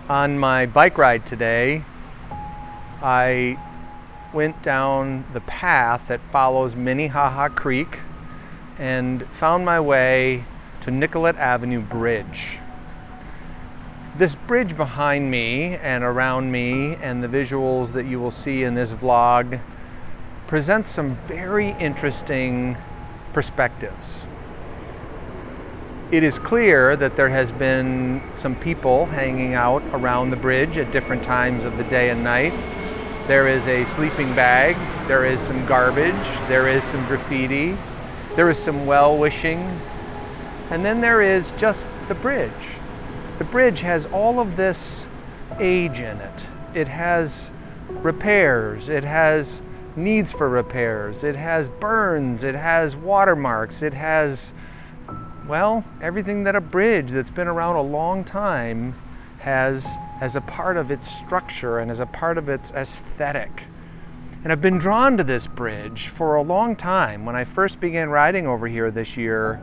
On my bike ride today, I went down the path that follows Minnehaha Creek and found my way to Nicollet Avenue Bridge. This bridge behind me and around me and the visuals that you will see in this vlog presents some very interesting perspectives. It is clear that there has been some people hanging out around the bridge at different times of the day and night. There is a sleeping bag, there is some garbage, there is some graffiti, there is some well-wishing, and then there is just the bridge. The bridge has all of this age in it. It has repairs, it has needs for repairs, it has burns, it has watermarks, it has, well, everything that a bridge that's been around a long time has as a part of its structure and as a part of its aesthetic. And I've been drawn to this bridge for a long time. When I first began riding over here this year,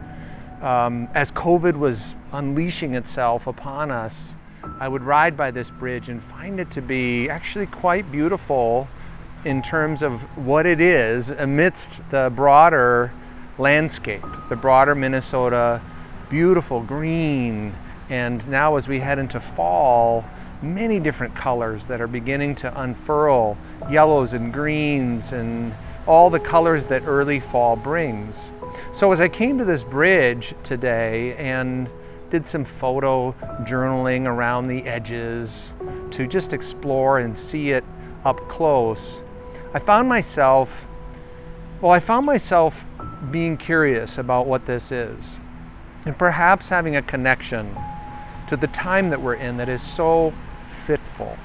as COVID was unleashing itself upon us, I would ride by this bridge and find it to be actually quite beautiful in terms of what it is amidst the broader landscape, the broader Minnesota, beautiful green, and now as we head into fall, many different colors that are beginning to unfurl, yellows and greens and all the colors that early fall brings. So as I came to this bridge today and did some photo journaling around the edges to just explore and see it up close, I found myself being curious about what this is, and perhaps having a connection to the time that we're in that is so fitful.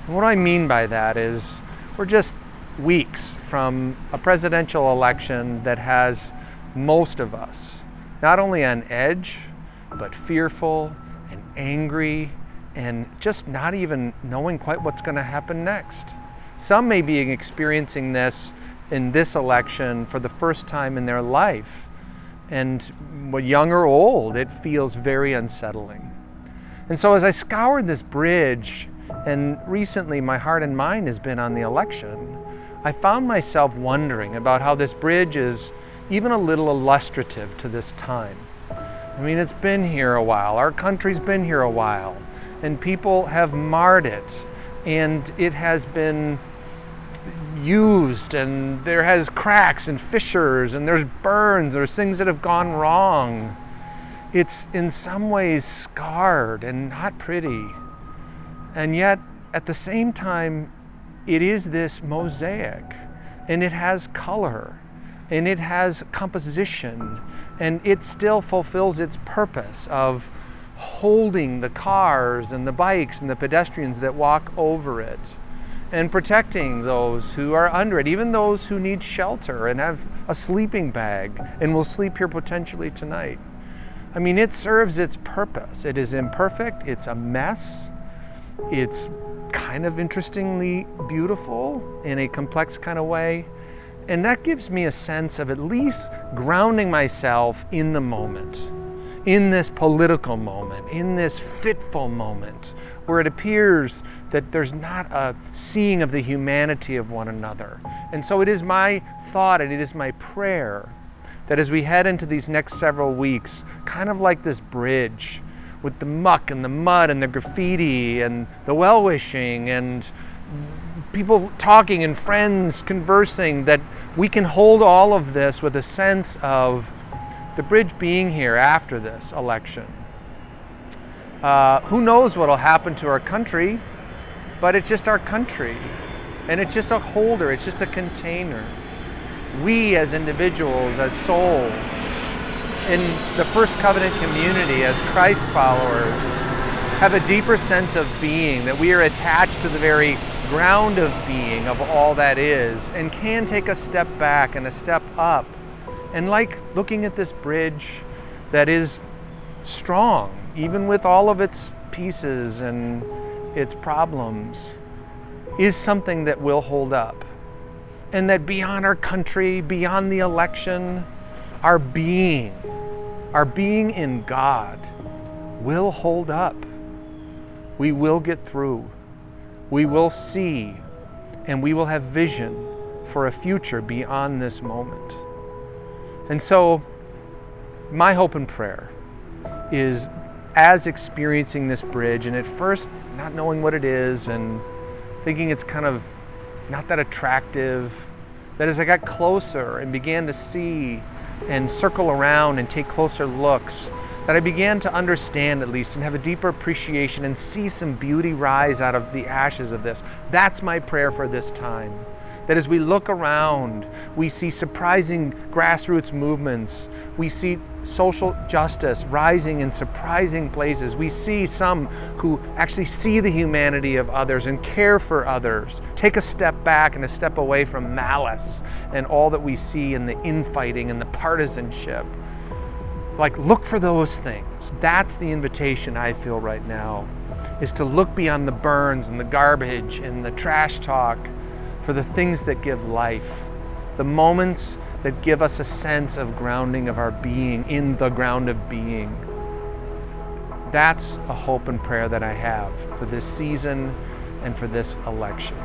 And what I mean by that is we're just weeks from a presidential election that has most of us not only on edge, but fearful and angry and just not even knowing quite what's going to happen next. Some may be experiencing this in this election for the first time in their life. And young or old, it feels very unsettling. And so as I scoured this bridge, and recently my heart and mind has been on the election, I found myself wondering about how this bridge is even a little illustrative to this time. I mean, it's been here a while, our country's been here a while, and people have marred it, and it has been used, and there has cracks and fissures, and there's burns, there's things that have gone wrong. It's in some ways scarred and not pretty. And yet, at the same time, it is this mosaic, and it has color, and it has composition, and it still fulfills its purpose of holding the cars and the bikes and the pedestrians that walk over it, and protecting those who are under it, even those who need shelter and have a sleeping bag and will sleep here potentially tonight. I mean, it serves its purpose. It is imperfect, it's a mess, it's kind of interestingly beautiful in a complex kind of way, and that gives me a sense of at least grounding myself in the moment, in this political moment, in this fitful moment, where it appears that there's not a seeing of the humanity of one another. And so it is my thought and it is my prayer that as we head into these next several weeks, kind of like this bridge with the muck and the mud and the graffiti and the well-wishing and people talking and friends conversing, that we can hold all of this with a sense of the bridge being here after this election. Who knows what will happen to our country, but it's just our country, and it's just a holder, it's just a container. We as individuals, as souls, in the First Covenant community, as Christ followers, have a deeper sense of being, that we are attached to the very ground of being, of all that is, and can take a step back and a step up. And like looking at this bridge that is strong, even with all of its pieces and its problems, is something that will hold up. And that beyond our country, beyond the election, our being in God will hold up. We will get through. We will see, and we will have vision for a future beyond this moment. And so, my hope and prayer is, as experiencing this bridge, and at first not knowing what it is and thinking it's kind of not that attractive, that as I got closer and began to see and circle around and take closer looks, that I began to understand at least and have a deeper appreciation and see some beauty rise out of the ashes of this. That's my prayer for this time. That as we look around, we see surprising grassroots movements. We see social justice rising in surprising places. We see some who actually see the humanity of others and care for others. Take a step back and a step away from malice and all that we see in the infighting and the partisanship. Like, look for those things. That's the invitation I feel right now, is to look beyond the burns and the garbage and the trash talk for the things that give life, the moments that give us a sense of grounding of our being in the ground of being. That's a hope and prayer that I have for this season and for this election.